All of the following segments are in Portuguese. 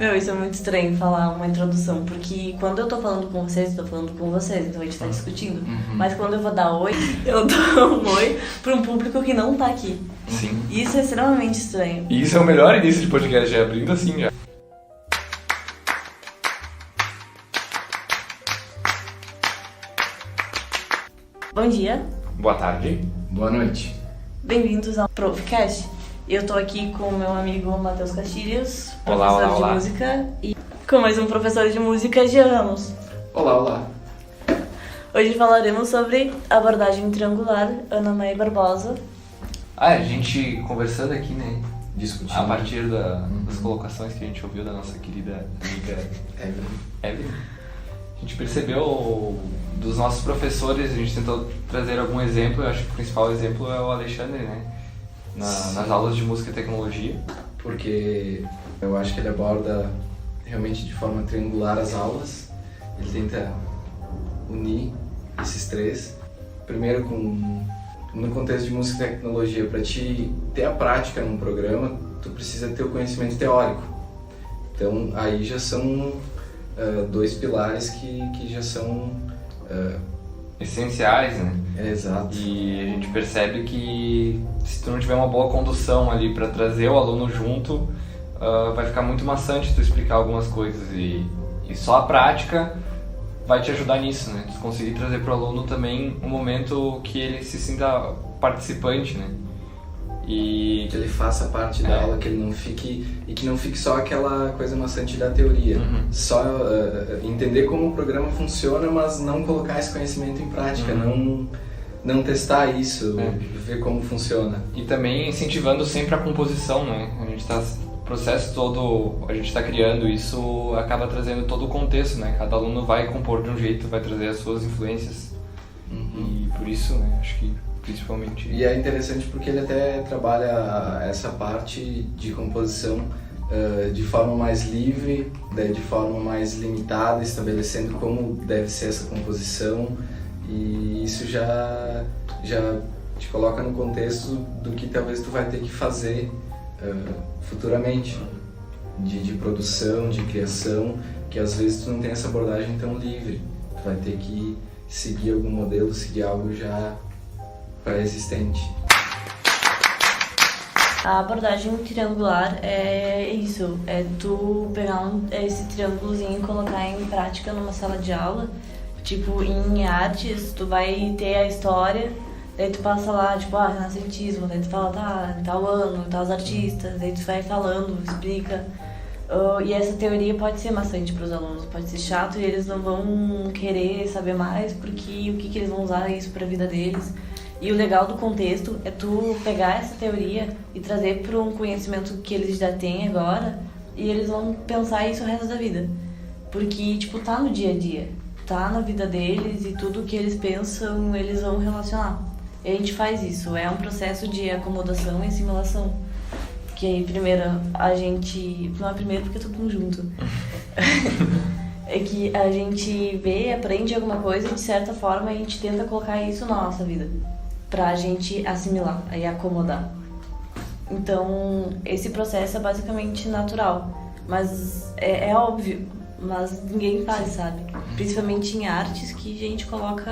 Meu, isso é muito estranho falar uma introdução, porque quando eu tô falando com vocês, eu tô falando com vocês, então a gente tá discutindo. Mas quando eu vou dar oi, eu dou um oi pra um público que não tá aqui. Sim. Isso é extremamente estranho. E isso é o melhor início de podcast, já abrindo assim já. Bom dia. Boa tarde. Boa noite. Bem-vindos ao Profcast. Eu tô aqui com o meu amigo Matheus Castilhos, Olá, professor olá. de música, e com mais um professor de música, Jean Ramos. Olá, olá. Hoje falaremos sobre abordagem triangular, Ana Maria Barbosa. A gente conversando aqui, né? Discutindo. A partir das colocações que a gente ouviu da nossa querida amiga Evelyn. A gente percebeu dos nossos professores, a gente tentou trazer algum exemplo. Eu acho que o principal exemplo é o Alexandre, né? Nas aulas de música e tecnologia. Porque eu acho que ele aborda realmente de forma triangular as aulas. Ele tenta unir esses três. Primeiro, no contexto de música e tecnologia, para te ter a prática num programa, tu precisa ter o conhecimento teórico. Então, aí já são dois pilares que já são Essenciais, né? Exato. E a gente percebe que se tu não tiver uma boa condução ali para trazer o aluno junto, vai ficar muito maçante tu explicar algumas coisas e só a prática vai te ajudar nisso, né? Tu conseguir trazer pro aluno também um momento que ele se sinta participante, né? E que ele faça parte da aula, que ele não fique só aquela coisa maçante da teoria. Só entender como o programa funciona, mas não colocar esse conhecimento em prática, não testar isso, ver como funciona. E também incentivando sempre a composição, né? O processo todo, a gente está criando isso, acaba trazendo todo o contexto, né? Cada aluno vai compor de um jeito, vai trazer as suas influências. E por isso, né? Acho que principalmente. E é interessante porque ele até trabalha essa parte de composição de forma mais livre, de forma mais limitada, estabelecendo como deve ser essa composição, e isso já te coloca no contexto do que talvez tu vai ter que fazer futuramente, de produção, de criação, que às vezes tu não tem essa abordagem tão livre, tu vai ter que seguir algum modelo, seguir algo já pré-existente. A abordagem triangular é isso, é tu pegar esse triângulozinho e colocar em prática numa sala de aula. Tipo, em artes, tu vai ter a história, daí tu passa lá, tipo, renascentismo, daí tu fala, tal ano, tal artistas, daí tu vai falando, explica. E essa teoria pode ser maçante para os alunos, pode ser chato e eles não vão querer saber mais porque o que eles vão usar isso para a vida deles. E o legal do contexto é tu pegar essa teoria e trazer para um conhecimento que eles já têm agora e eles vão pensar isso o resto da vida. Porque, tipo, tá no dia a dia, tá na vida deles e tudo que eles pensam eles vão relacionar. E a gente faz isso, é um processo de acomodação e assimilação. Que aí primeiro a gente... Não é primeiro porque é tudo junto. É que a gente vê, aprende alguma coisa e de certa forma a gente tenta colocar isso na nossa vida. Pra gente assimilar e acomodar. Então, esse processo é basicamente natural. Mas é óbvio, mas ninguém faz, sabe? Principalmente em artes que a gente coloca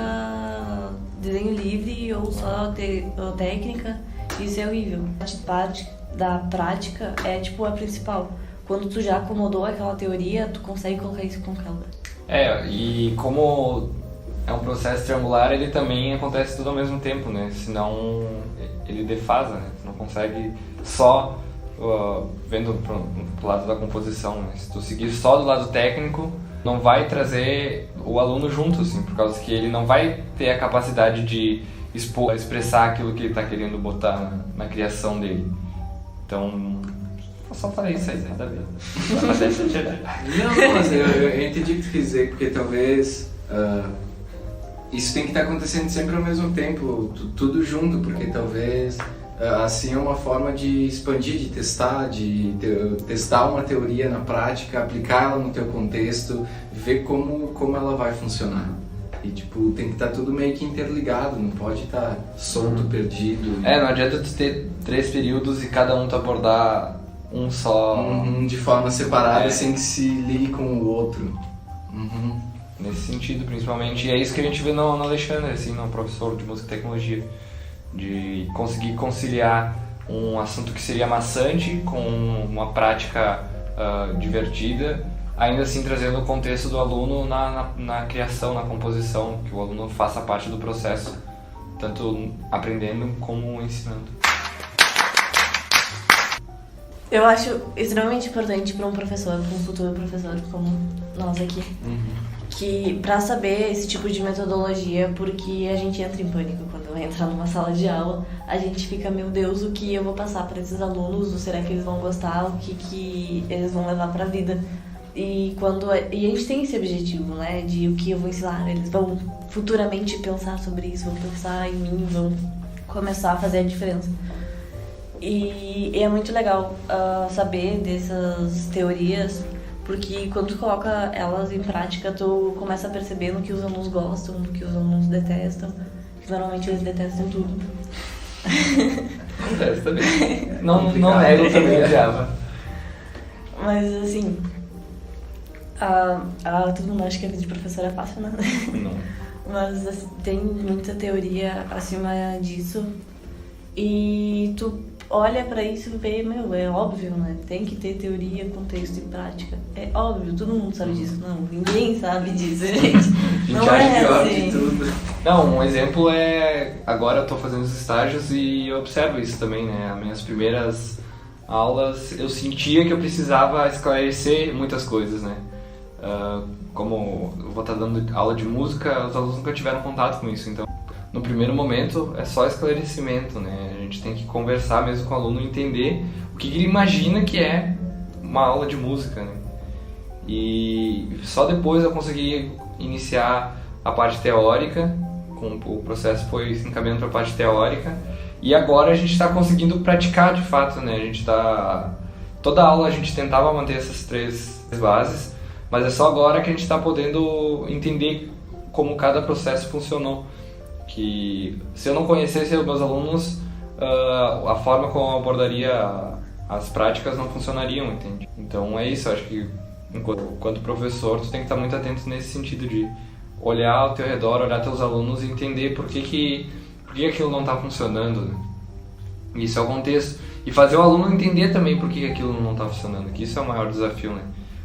desenho livre ou só técnica. Isso é horrível. A parte da prática é tipo a principal. Quando tu já acomodou aquela teoria, tu consegue colocar isso com calma. E como é um processo triangular, ele também acontece tudo ao mesmo tempo, né? Senão ele defasa, né? Tu não consegue só vendo pro lado da composição, né? Se tu seguir só do lado técnico, não vai trazer o aluno junto, assim, por causa que ele não vai ter a capacidade de expressar aquilo que ele está querendo botar na criação dele. Então, eu só falei isso aí, né? Da vida. Não, mas eu entendi o que tu quis dizer, porque talvez isso tem que estar acontecendo sempre ao mesmo tempo, tudo junto, porque talvez assim é uma forma de expandir, de testar uma teoria na prática, aplicar ela no teu contexto, ver como ela vai funcionar. E tipo, tem que estar tudo meio que interligado, não pode estar solto, perdido. Não adianta tu ter 3 períodos e cada um tu abordar um só... De forma separada, sem que se ligue com o outro. Nesse sentido, principalmente. E é isso que a gente vê no Alexandre, assim, no professor de música e tecnologia. De conseguir conciliar um assunto que seria maçante com uma prática divertida, ainda assim trazendo o contexto do aluno na criação, na composição, que o aluno faça parte do processo, tanto aprendendo como ensinando. Eu acho extremamente importante para um professor, para um futuro professor como nós aqui, que para saber esse tipo de metodologia, porque a gente entra em pânico quando entra numa sala de aula, a gente fica, meu Deus, o que eu vou passar para esses alunos, ou será que eles vão gostar, o que eles vão levar para a vida? E a gente tem esse objetivo, né, de o que eu vou ensinar, eles vão futuramente pensar sobre isso, vão pensar em mim, vão começar a fazer a diferença. E é muito legal saber dessas teorias, porque quando tu coloca elas em prática, tu começa a perceber no que os alunos gostam, no que os alunos detestam, que normalmente eles detestam tudo. Acontece também. Não nego também odiava. Mas assim, todo mundo acha que a vida de professor é fácil, né? Não. Mas assim, tem muita teoria acima disso. E tu olha pra isso e vê, é óbvio, né? Tem que ter teoria, contexto e prática. É óbvio, todo mundo sabe disso. Não, ninguém sabe disso, gente. Não é assim. Não, um exemplo é... Agora eu tô fazendo os estágios e eu observo isso também, né? As minhas primeiras aulas, eu sentia que eu precisava esclarecer muitas coisas, né? Como eu vou estar dando aula de música, os alunos nunca tiveram contato com isso, então no primeiro momento é só esclarecimento, né? A gente tem que conversar mesmo com o aluno, entender o que ele imagina que é uma aula de música, né? E só depois eu consegui iniciar a parte teórica, o processo foi se encaminhando para a parte teórica, e agora a gente está conseguindo praticar de fato, né? A gente toda aula a gente tentava manter essas 3 bases, mas é só agora que a gente está podendo entender como cada processo funcionou. Que se eu não conhecesse os meus alunos, a forma como eu abordaria as práticas não funcionariam, entende? Então é isso, eu acho que enquanto professor tu tem que estar muito atento nesse sentido de olhar ao teu redor, olhar teus alunos e entender por que aquilo não está funcionando, né? Isso é o contexto. E fazer o aluno entender também por que aquilo não está funcionando, que isso é o maior desafio, né?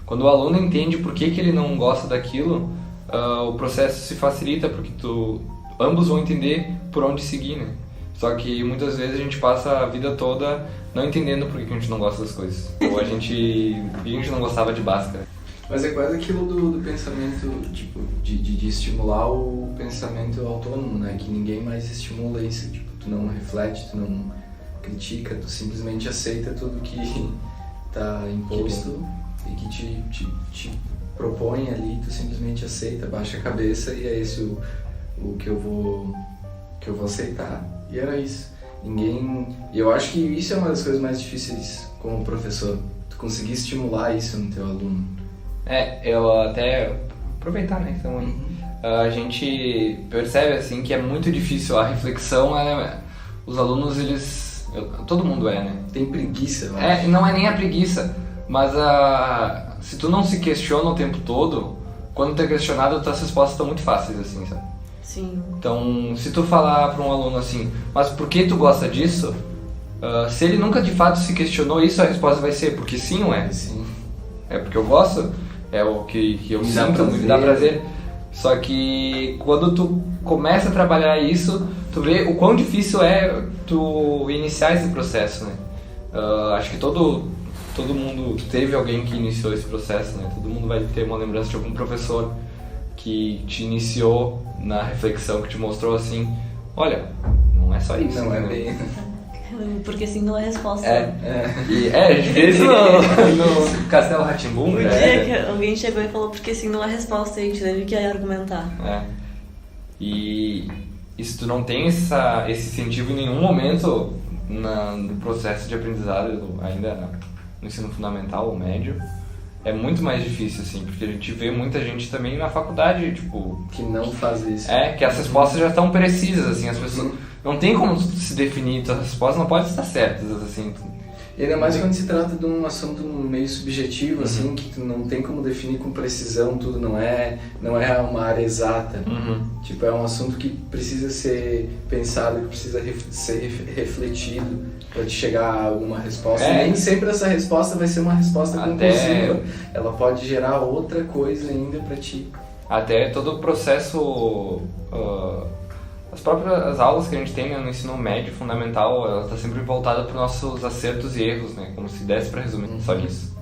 Quando o aluno entende por que ele não gosta daquilo, o processo se facilita, porque ambos vão entender por onde seguir, né? Só que muitas vezes a gente passa a vida toda não entendendo por que a gente não gosta das coisas. Ou a gente não gostava de Bhaskara. Mas é quase aquilo do pensamento, tipo, de estimular o pensamento autônomo, né? Que ninguém mais estimula isso. Tipo, tu não reflete, tu não critica, tu simplesmente aceita tudo que tá imposto e que te propõe ali, tu simplesmente aceita, baixa a cabeça e é esse o que eu vou aceitar. E era isso. E eu acho que isso é uma das coisas mais difíceis como professor, tu conseguir estimular isso no teu aluno. Eu até aproveitar, né, então a gente percebe assim que é muito difícil a reflexão, os alunos todo mundo né? Tem preguiça, eu acho. Não é nem a preguiça, mas se tu não se questiona o tempo todo, quando tu é questionado, tuas respostas estão muito fáceis, assim, sabe? Sim. Então, se tu falar para um aluno assim, mas por que tu gosta disso? Se ele nunca de fato se questionou isso, a resposta vai ser porque sim ou é? Sim. É porque eu gosto, é o que eu sinto, me dá prazer. Só que quando tu começa a trabalhar isso, tu vê o quão difícil é tu iniciar esse processo, né? Acho que todo mundo teve alguém que iniciou esse processo, né? Todo mundo vai ter uma lembrança de algum professor que te iniciou na reflexão, que te mostrou assim, olha, não é só isso. Não né? é bem... Porque assim não é resposta. Às vezes no Castelo Rá-Tim-Bum, O dia que alguém chegou e falou porque assim não é resposta, a gente teve que argumentar. E se tu não tem esse incentivo em nenhum momento no processo de aprendizado, ainda no ensino fundamental ou médio, é muito mais difícil, assim, porque a gente vê muita gente também na faculdade, tipo... Que não faz isso. Que as respostas já estão precisas, assim, as pessoas... Não tem como se definir, as respostas não podem estar certas, assim. E ainda mais quando se trata de um assunto meio subjetivo, assim, que tu não tem como definir com precisão tudo, não é uma área exata. Tipo, é um assunto que precisa ser pensado, que precisa ser refletido para te chegar a alguma resposta. E nem sempre essa resposta vai ser uma resposta conclusiva. Ela pode gerar outra coisa ainda para ti. Até todo o processo... As próprias aulas que a gente tem, né, no ensino médio fundamental, ela está sempre voltada para os nossos acertos e erros, né? Como se desse para resumir só isso.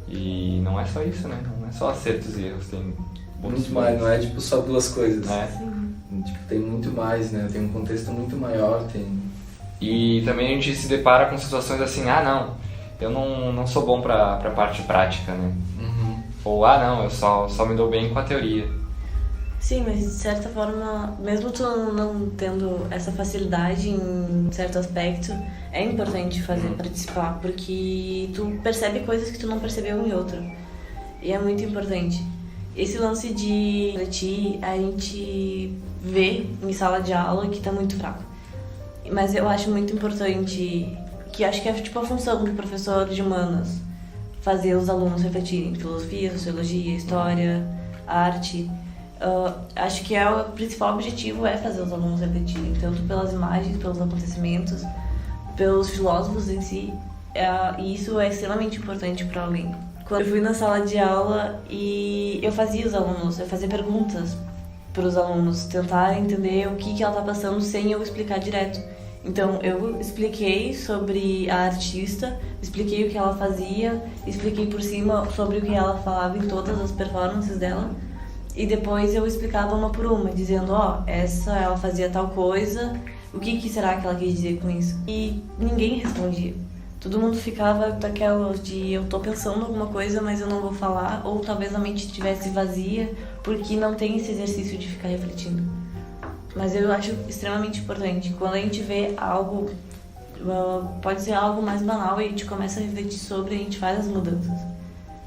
E não é só isso, né? Não é só acertos e erros, tem muito mais, não é tipo só duas coisas. Sim. Tipo, tem muito mais, né? Tem um contexto muito maior, E também a gente se depara com situações assim, eu não sou bom para a parte prática, né? Ou, não, eu só me dou bem com a teoria. Sim, mas de certa forma, mesmo tu não tendo essa facilidade em certo aspecto, é importante participar, porque tu percebe coisas que tu não percebeu em outro. E é muito importante. Esse lance de refletir, a gente vê em sala de aula que tá muito fraco. Mas eu acho muito importante, que acho que é tipo a função do professor de humanas, fazer os alunos refletirem em filosofia, sociologia, história, arte. Acho que o principal objetivo é fazer os alunos refletirem, tanto pelas imagens, pelos acontecimentos, pelos filósofos em si, e isso é extremamente importante para alguém. Quando eu fui na sala de aula e eu fazia perguntas para os alunos, tentar entender o que ela está passando sem eu explicar direto. Então eu expliquei sobre a artista, expliquei o que ela fazia, expliquei por cima sobre o que ela falava em todas as performances dela. E depois eu explicava uma por uma, dizendo, ela fazia tal coisa, o que será que ela quis dizer com isso? E ninguém respondia. Todo mundo ficava daquela de, eu tô pensando alguma coisa, mas eu não vou falar, ou talvez a mente estivesse vazia, porque não tem esse exercício de ficar refletindo. Mas eu acho extremamente importante, quando a gente vê algo, pode ser algo mais banal, e a gente começa a refletir sobre, a gente faz as mudanças.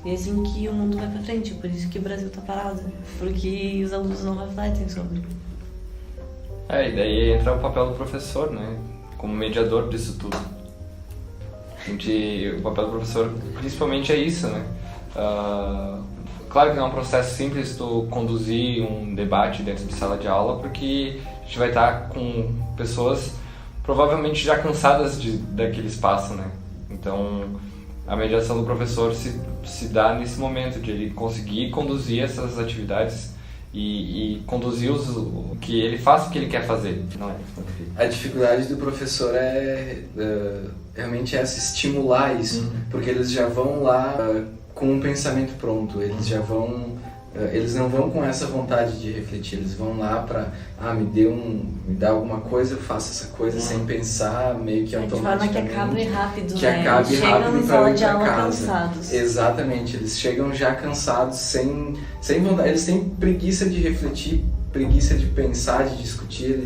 E é assim que o mundo vai pra frente, por isso que o Brasil tá parado, porque os alunos não refletem sobre. E daí entra o papel do professor, né, como mediador disso tudo. O papel do professor principalmente é isso, né. Claro que não é um processo simples tu conduzir um debate dentro de sala de aula, porque a gente vai estar com pessoas provavelmente já cansadas daquele espaço, né. Então a mediação do professor se dá nesse momento de ele conseguir conduzir essas atividades e conduzir o que ele faz, o que ele quer fazer. Não é? A dificuldade do professor realmente estimular isso, porque eles já vão lá com um pensamento pronto, eles não vão com essa vontade de refletir, eles vão lá para me dá alguma coisa, eu faço essa coisa sem pensar, meio que automaticamente. De forma que acabe rápido, que acabe rápido em sala de aula cansados. Exatamente, eles chegam já cansados, sem vontade, eles têm preguiça de refletir, preguiça de pensar, de discutir,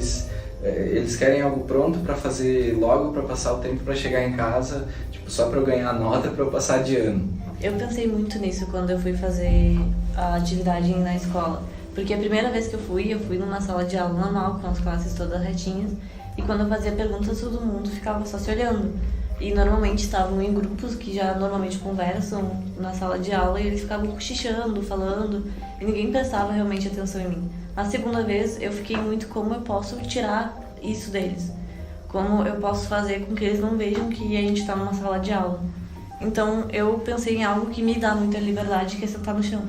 eles querem algo pronto para fazer logo, para passar o tempo para chegar em casa, tipo, só para eu ganhar nota, para eu passar de ano. Eu pensei muito nisso quando eu fui fazer a atividade na escola. Porque a primeira vez que eu fui numa sala de aula normal, com as classes todas retinhas. E quando eu fazia perguntas, todo mundo ficava só se olhando. E normalmente estavam em grupos que já normalmente conversam na sala de aula. E eles ficavam cochichando, falando. E ninguém prestava realmente atenção em mim. Na segunda vez, eu fiquei muito como eu posso tirar isso deles. Como eu posso fazer com que eles não vejam que a gente está numa sala de aula. Então eu pensei em algo que me dá muita liberdade, que é sentar no chão.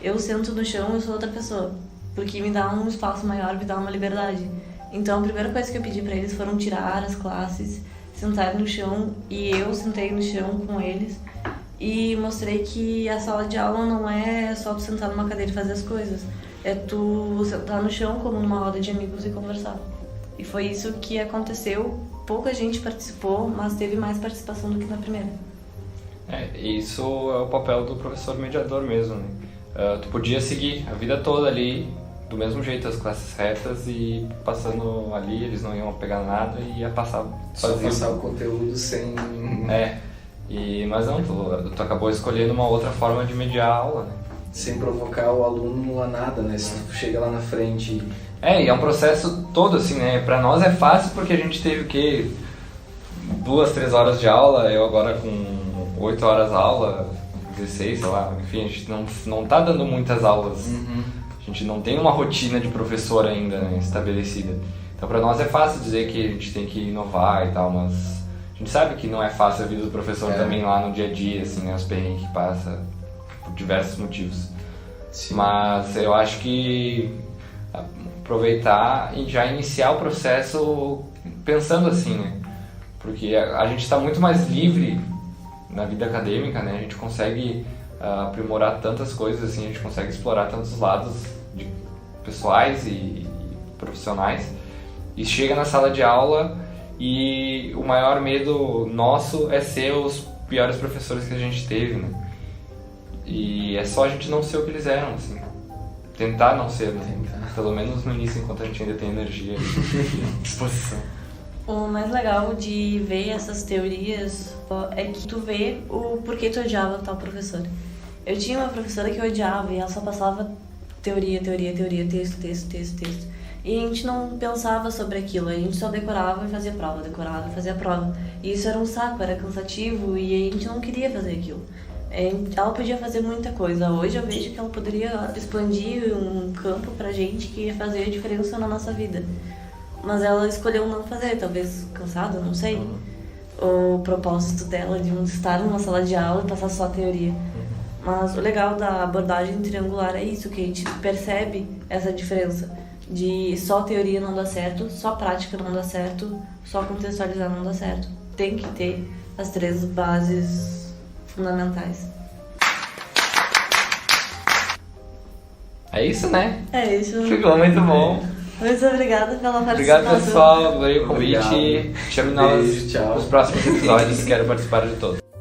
Eu sento no chão, eu sou outra pessoa, porque me dá um espaço maior, me dá uma liberdade. Então a primeira coisa que eu pedi para eles foram tirar as classes, sentar no chão, e eu sentei no chão com eles e mostrei que a sala de aula não é só tu sentar numa cadeira e fazer as coisas, é tu sentar no chão como numa roda de amigos e conversar. E foi isso que aconteceu. Pouca gente participou, mas teve mais participação do que na primeira. Isso é o papel do professor mediador mesmo, né? Tu podia seguir a vida toda ali do mesmo jeito, as classes retas, e passando ali, eles não iam pegar nada e ia passar só passar o conteúdo sem... Mas não, tu acabou escolhendo uma outra forma de mediar a aula, né? Sem provocar o aluno a nada, né? Se tu chega lá na frente... E é um processo todo assim, né? Pra nós é fácil porque a gente teve 2, 3 horas de aula, eu agora com 8 horas aula, 16, sei lá, enfim, a gente não tá dando muitas aulas. A gente não tem uma rotina de professor ainda, né, estabelecida. Então para nós é fácil dizer que a gente tem que inovar e tal, mas a gente sabe que não é fácil a vida do professor também lá no dia a dia, assim, né, os perrengues que passa por diversos motivos. Sim. Mas eu acho que aproveitar e já iniciar o processo pensando assim, né? Porque a gente está muito mais livre na vida acadêmica, né? A gente consegue aprimorar tantas coisas, assim, a gente consegue explorar tantos lados pessoais e profissionais. E chega na sala de aula e o maior medo nosso é ser os piores professores que a gente teve, né? E é só a gente não ser o que eles eram, assim. Tentar não ser, né? Pelo menos no início, enquanto a gente ainda tem energia e disposição. O mais legal de ver essas teorias é que tu vê o porquê tu odiava tal professor. Eu tinha uma professora que eu odiava e ela só passava teoria, texto. E a gente não pensava sobre aquilo, a gente só decorava e fazia prova, decorava e fazia prova. E isso era um saco, era cansativo e a gente não queria fazer aquilo. Ela podia fazer muita coisa. Hoje eu vejo que ela poderia expandir um campo pra gente que ia fazer a diferença na nossa vida. Mas ela escolheu não fazer, talvez cansada, não sei. O propósito dela de estar numa sala de aula e passar só teoria. Mas o legal da abordagem triangular é isso, que a gente percebe essa diferença. De só teoria não dá certo, só prática não dá certo, só contextualizar não dá certo. Tem que ter as 3 bases fundamentais. É isso, né? É isso. Ficou muito bom. Muito obrigada pela participação. Obrigado, pessoal. Adorei o convite. Chame nós Beijo, tchau. nos próximos episódios. Quero participar de todos.